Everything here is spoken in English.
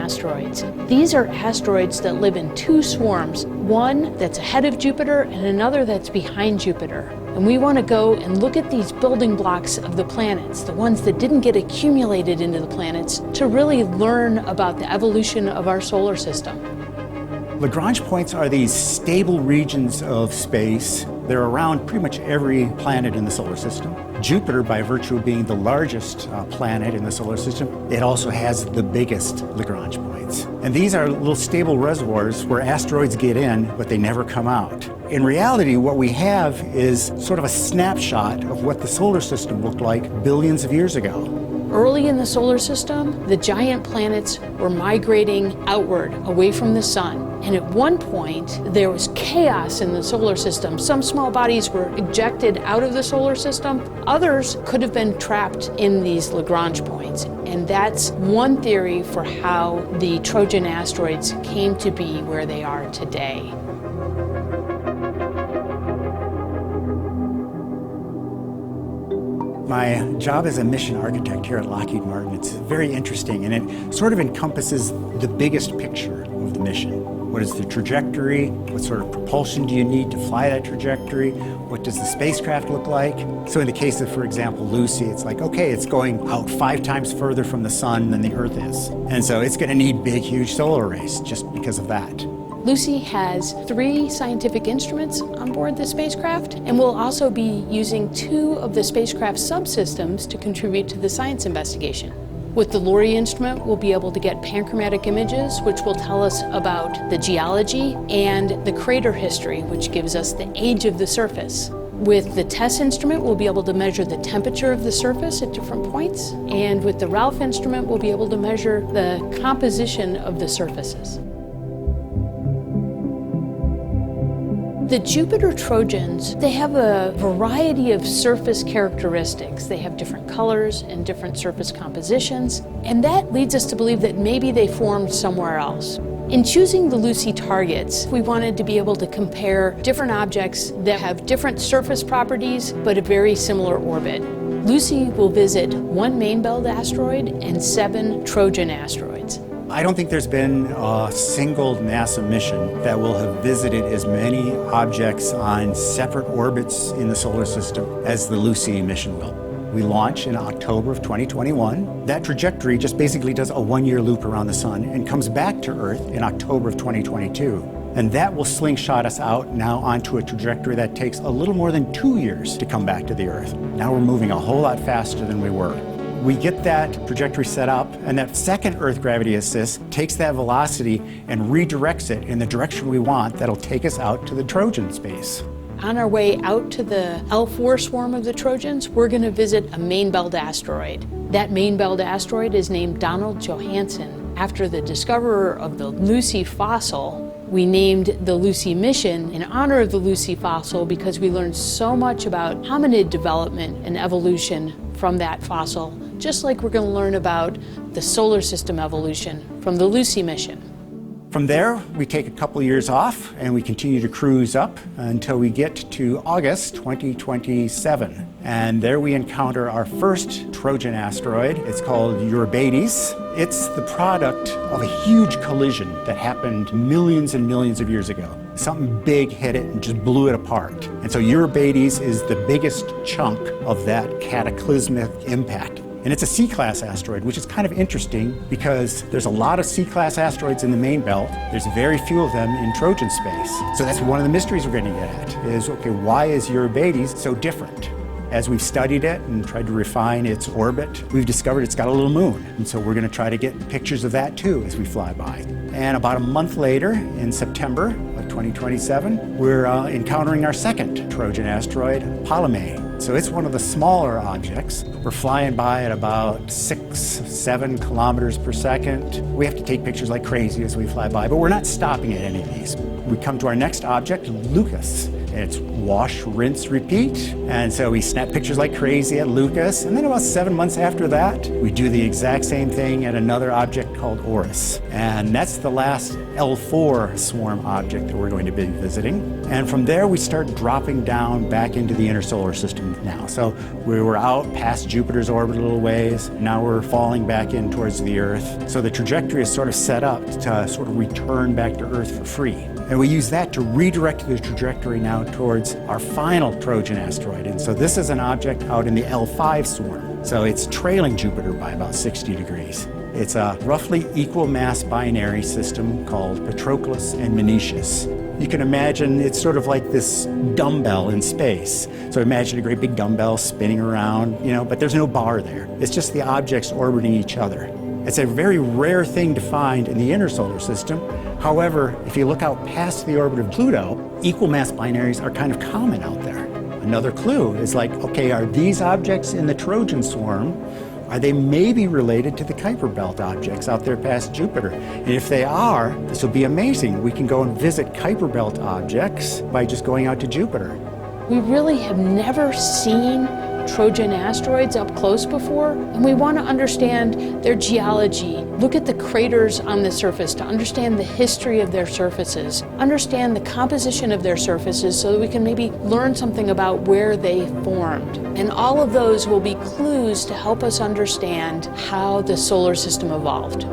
asteroids. These are asteroids that live in two swarms, one that's ahead of Jupiter and another that's behind Jupiter. And we want to go and look at these building blocks of the planets, the ones that didn't get accumulated into the planets, to really learn about the evolution of our solar system. Lagrange points are these stable regions of space. They're around pretty much every planet in the solar system. Jupiter, by virtue of being the largest planet in the solar system, it also has the biggest Lagrange points. And these are little stable reservoirs where asteroids get in, but they never come out. In reality, what we have is sort of a snapshot of what the solar system looked like billions of years ago. Early in the solar system, the giant planets were migrating outward, away from the sun. And at one point, there was chaos in the solar system. Some small bodies were ejected out of the solar system. Others could have been trapped in these Lagrange points. And that's one theory for how the Trojan asteroids came to be where they are today. My job as a mission architect here at Lockheed Martin, it's very interesting, and it sort of encompasses the biggest picture of the mission. What is the trajectory? What sort of propulsion do you need to fly that trajectory? What does the spacecraft look like? So in the case of, for example, Lucy, it's like, okay, it's going out 5 times further from the sun than the Earth is. And so it's going to need big, huge solar arrays just because of that. Lucy has 3 scientific instruments on board the spacecraft, and we'll also be using 2 of the spacecraft's subsystems to contribute to the science investigation. With the LORRI instrument, we'll be able to get panchromatic images, which will tell us about the geology, and the crater history, which gives us the age of the surface. With the TESS instrument, we'll be able to measure the temperature of the surface at different points, and with the RALPH instrument, we'll be able to measure the composition of the surfaces. The Jupiter Trojans, they have a variety of surface characteristics. They have different colors and different surface compositions, and that leads us to believe that maybe they formed somewhere else. In choosing the Lucy targets, we wanted to be able to compare different objects that have different surface properties but a very similar orbit. Lucy will visit 1 main belt asteroid and 7 Trojan asteroids. I don't think there's been a single NASA mission that will have visited as many objects on separate orbits in the solar system as the Lucy mission will. We launch in October of 2021. That trajectory just basically does a 1-year loop around the sun and comes back to Earth in October of 2022. And that will slingshot us out now onto a trajectory that takes a little more than 2 years to come back to the Earth. Now we're moving a whole lot faster than we were. We get that trajectory set up, and that second Earth gravity assist takes that velocity and redirects it in the direction we want. That'll take us out to the Trojan space. On our way out to the L4 swarm of the Trojans, we're going to visit a main belt asteroid. That main belt asteroid is named Donald Johanson after the discoverer of the Lucy fossil. We named the Lucy mission in honor of the Lucy fossil because we learned so much about hominid development and evolution from that fossil, just like we're going to learn about the solar system evolution from the Lucy mission. From there, we take a couple years off and we continue to cruise up until we get to August 2027. And there we encounter our first Trojan asteroid. It's called Eurybates. It's the product of a huge collision that happened millions and millions of years ago. Something big hit it and just blew it apart. And so Eurybates is the biggest chunk of that cataclysmic impact. And it's a C-class asteroid, which is kind of interesting because there's a lot of C-class asteroids in the main belt. There's very few of them in Trojan space. So that's one of the mysteries we're going to get at is, okay, why is Eurybates so different? As we've studied it and tried to refine its orbit, we've discovered it's got a little moon. And so we're going to try to get pictures of that too as we fly by. And about a month later, in September of 2027, we're encountering our second Trojan asteroid, Ptolemy. So it's one of the smaller objects. We're flying by at about 6-7 kilometers per second. We have to take pictures like crazy as we fly by, but we're not stopping at any of these. We come to our next object, Lucas. It's wash, rinse, repeat. And so we snap pictures like crazy at Lucas, and then about 7 months after that, we do the exact same thing at another object called Oris. And that's the last L4 swarm object that we're going to be visiting. And from there, we start dropping down back into the inner solar system now. So we were out past Jupiter's orbit a little ways. Now we're falling back in towards the Earth. So the trajectory is sort of set up to sort of return back to Earth for free. And we use that to redirect the trajectory now towards our final Trojan asteroid. And so this is an object out in the L5 swarm. So it's trailing Jupiter by about 60 degrees. It's a roughly equal mass binary system called Patroclus and Menetius. You can imagine it's sort of like this dumbbell in space. So imagine a great big dumbbell spinning around, but there's no bar there. It's just the objects orbiting each other. It's a very rare thing to find in the inner solar system. However, if you look out past the orbit of Pluto, equal mass binaries are kind of common out there. Another clue is like, okay, are these objects in the Trojan swarm, are they maybe related to the Kuiper Belt objects out there past Jupiter? And if they are, this will be amazing. We can go and visit Kuiper Belt objects by just going out to Jupiter. We really have never seen Trojan asteroids up close before, and we want to understand their geology, look at the craters on the surface to understand the history of their surfaces, understand the composition of their surfaces so that we can maybe learn something about where they formed. And all of those will be clues to help us understand how the solar system evolved.